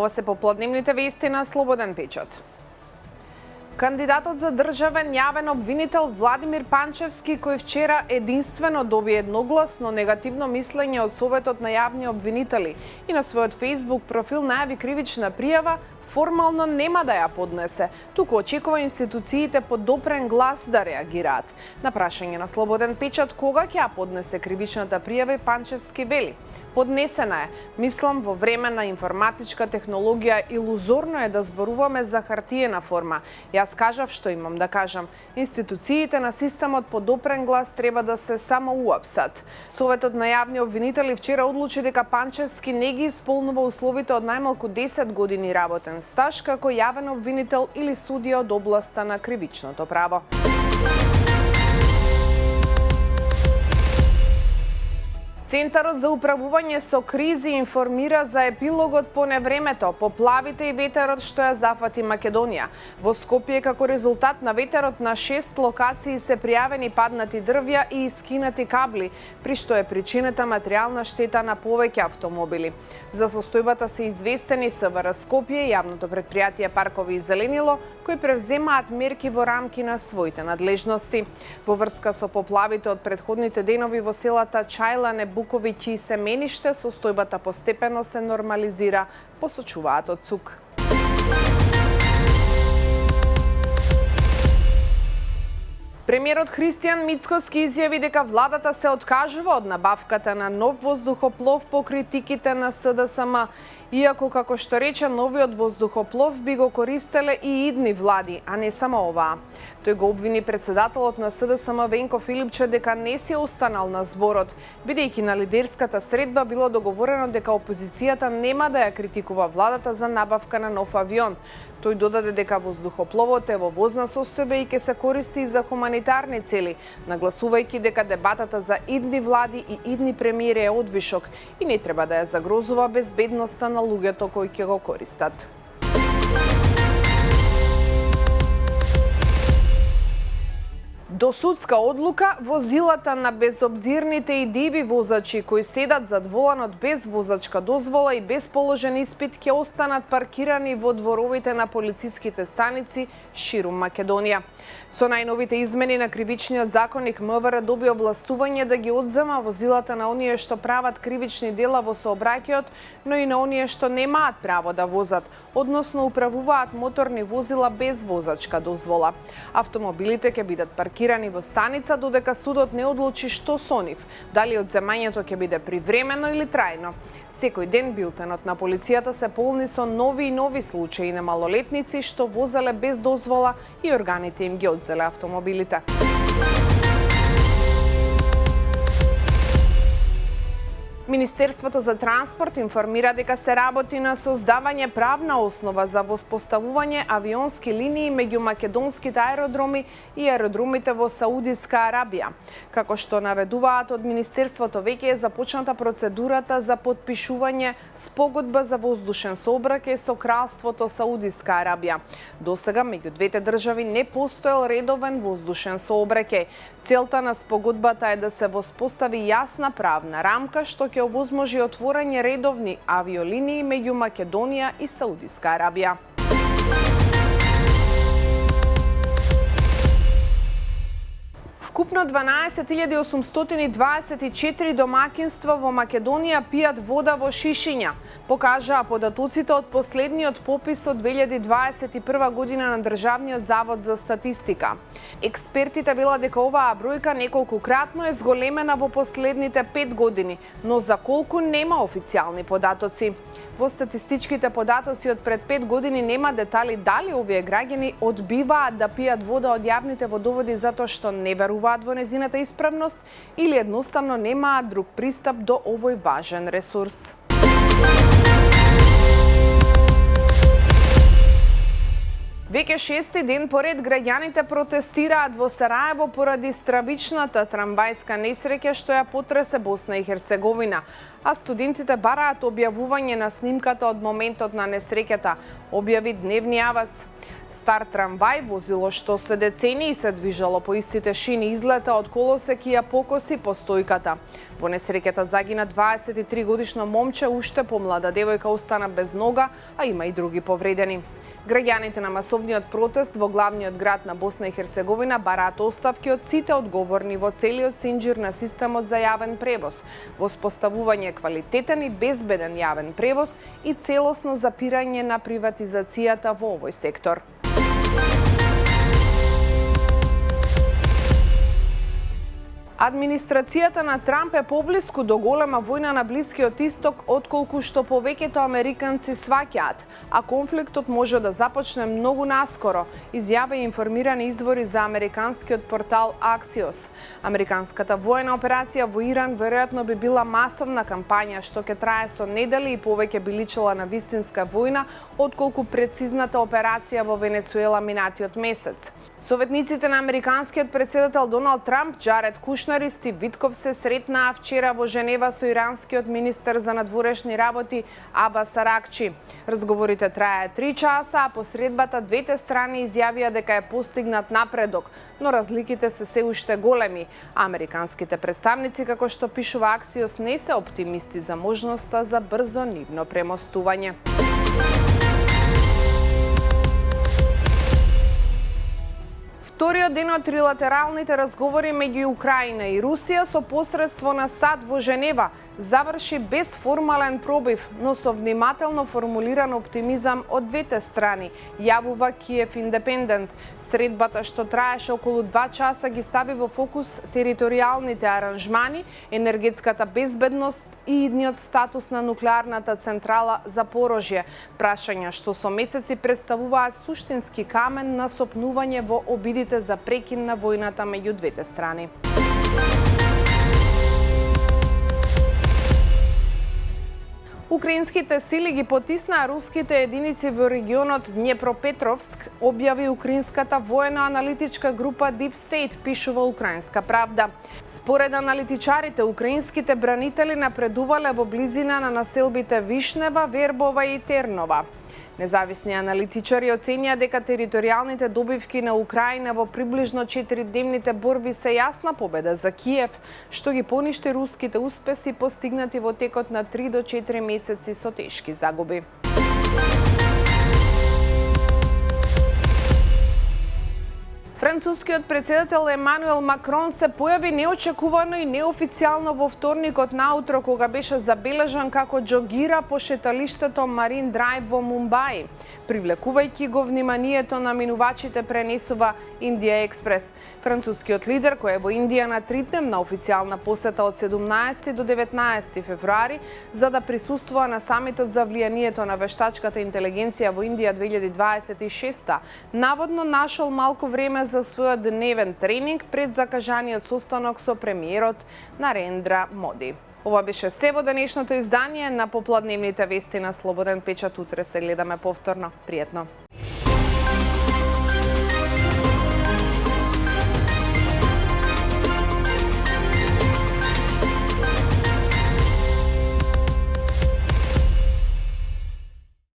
Ова се попладневните вести на Слободен печат. Кандидатот за државен јавен обвинител Владимир Панчевски, кој вчера единствено доби едногласно негативно мислење од Советот на јавни обвинители и на својот Facebook профил најави кривична пријава, формално нема да ја поднесе, туку очекува институциите подопрен глас да реагираат. На прашање на Слободен печат кога ќе ја поднесе кривичната пријава, Панчевски вели: поднесена е. Мислам, во време на информатичка технологија илузорно е да зборуваме за хартиена форма. Јас кажав што имам да кажам. Институциите на системот подопрен глас треба да се само уапсат. Советот на јавни обвинители вчера одлучи дека Панчевски не ги исполнува условите од најмалку 10 години работен стаж како јавен обвинител или судија од областа на кривичното право. Центарот за управување со кризи информира за епилогот по невремето, поплавите и ветерот што ја зафати Македонија. Во Скопје како резултат на ветерот на 6 локации се пријавени паднати дрвја и искинати кабли, при што е причината материјална штета на повеќе автомобили. За состојбата се известени СВР Скопје и јавното претпријатие Паркови и зеленило, кои превземаат мерки во рамки на своите надлежности. Во врска со поплавите од претходните денови во селата Чајлане, Буковиќи и Семениште, состојбата постепено се нормализира, посочуваат од ЦУК. Премиерот Христијан Мицкоски изјави дека владата се откажува од набавката на нов воздухоплов по критиките на СДСМ, иако, како што рече, новиот воздухоплов би го користеле и идни влади, а не само оваа. Тој го обвини председателот на СДСМ Венко Филипче дека не си останал на зборот, бидејќи на лидерската средба било договорено дека опозицијата нема да ја критикува владата за набавка на нов авион. Тој додаде дека воздухопловот е во возна состојба и ќе се користи и за хуманитарни цели, нагласувајќи дека дебатата за идни влади и идни премиери е одвишок и не треба да ја загрозува безбедноста на луѓето кои ќе го користат. До судска одлука, возилата на безобзирните и диви возачи кои седат зад воланот без возачка дозвола и без положен испит ќе останат паркирани во дворовите на полициските станици ширум Македонија. Со најновите измени на кривичниот законник МВР доби овластување да ги одзема возилата на оние што прават кривични дела во сообраќајот, но и на оние што немаат право да возат, односно управуваат моторни возила без возачка дозвола. Автомобилите ќе бидат паркирани во станица додека судот не одлучи што со нив, дали одземањето ќе биде привремено или трајно. Секој ден билтенот на полицијата се полни со нови и нови случаи на малолетници што возеле без дозвола и органите им ги одзеле автомобилите. Министерството за транспорт информира дека се работи на создавање правна основа за воспоставување авионски линии меѓу македонските аеродроми и аеродромите во Саудиска Арабија. Како што наведуваат од Министерството, веќе е започната процедурата за потпишување спогодба за воздушен сообраќај со Кралството Саудиска Арабија. Досега меѓу двете држави не постоел редовен воздушен сообраќај. Целта на спогодбата е да се воспостави јасна правна рамка што ќе овозможи отворање редовни авиолинии меѓу Македонија и Саудиска Арабија. Вкупно 12.824 домакинства во Македонија пијат вода во шишиња, покажаа податоците од последниот попис од 2021 година на Државниот завод за статистика. Експертите велат дека оваа бројка неколкукратно е зголемена во последните 5 години, но за колку нема официјални податоци. Во статистичките податоци од пред 5 години нема детали дали овие граѓани одбиваат да пијат вода од јавните водоводи затоа што не веруваат во незината исправност или едноставно немаат друг пристап до овој важен ресурс. Веќе 6-ти ден поред граѓаните протестираат во Сараево поради стравичната трамвајска несреќа што ја потресе Босна и Херцеговина, а студентите бараат објавување на снимката од моментот на несреќата, објави Дневни Аваз. Стар трамвај, возило што след децении се движало по истите шини, излета од колосек и ја покоси по стојката. Во несреќата загина 23 годишно момче, уште помлада девојка остана без нога, а има и други повредени. Граѓаните на масовниот протест во главниот град на Босна и Херцеговина бараат оставки од сите одговорни во целиот синџир на системот за јавен превоз, воспоставување квалитетен и безбеден јавен превоз и целосно запирање на приватизацијата во овој сектор. Администрацијата на Трамп е поблиску до голема војна на Блискиот Исток отколку што повеќето американци сваќаат, а конфликтот може да започне многу наскоро, изјавија информирани извори за американскиот портал Axios. Американската воена операција во Иран веројатно би била масовна кампања што ќе трае со недели и повеќе би личела на вистинска војна отколку прецизната операција во Венецуела минатиот месец. Советниците на американскиот претседател Доналд Трамп, Джаред Кушнер и Стив Витков се сретнаа вчера во Женева со иранскиот министер за надворешни работи Абас Аракчи. Разговорите трае 3 часа, а по средбата двете страни изјавија дека е постигнат напредок, но разликите се уште големи. Американските представници, како што пишува Axios, не се оптимисти за можноста за брзо нивно премостување. Вториот ден од трилатералните разговори меѓу Украина и Русија со посредство на САД во Женева заврши без формален пробив, но со внимателно формулиран оптимизам од двете страни, јавува Киев Индепендент. Средбата што траеше околу 2 часа ги стави во фокус територијалните аранжмани, енергетската безбедност и идниот статус на нуклеарната централа Запорожје, прашања што со месеци представуваат суштински камен на сопнување во обидите за прекин на војната меѓу двете страни. Украинските сили ги потиснаа руските единици во регионот Днепропетровск, објави украинската воено-аналитичка група Deep State, пишува Украинска правда. Според аналитичарите, украинските бранители напредувале во близина на населбите Вишнева, Вербова и Тернова. Независни аналитичари оценија дека територијалните добивки на Украина во приближно 4-дневните борби се јасна победа за Киев, што ги поништи руските успеси постигнати во текот на 3 до 4 месеци со тешки загуби. Францускиот претседател Емануел Макрон се појави неочекувано и неофицијално во вторникот наутро кога беше забележан како џогира по шеталиштето Марин Драйв во Мумбаи, привлекувајќи го вниманието на минувачите, пренесува Индија Експрес. Францускиот лидер, кој е во Индија на 3-дневна официјална посета од 17 до 19 февруари за да присуствува на самитот за влијанието на вештачката интелигенција во Индија 2026, наводно нашол малку време за својот дневен тренинг пред закажаниот состанок со премиерот Нарендра Моди. Ова беше се во денешното издание на попладневните вести на Слободен печат. Утре се гледаме повторно. Пријатно!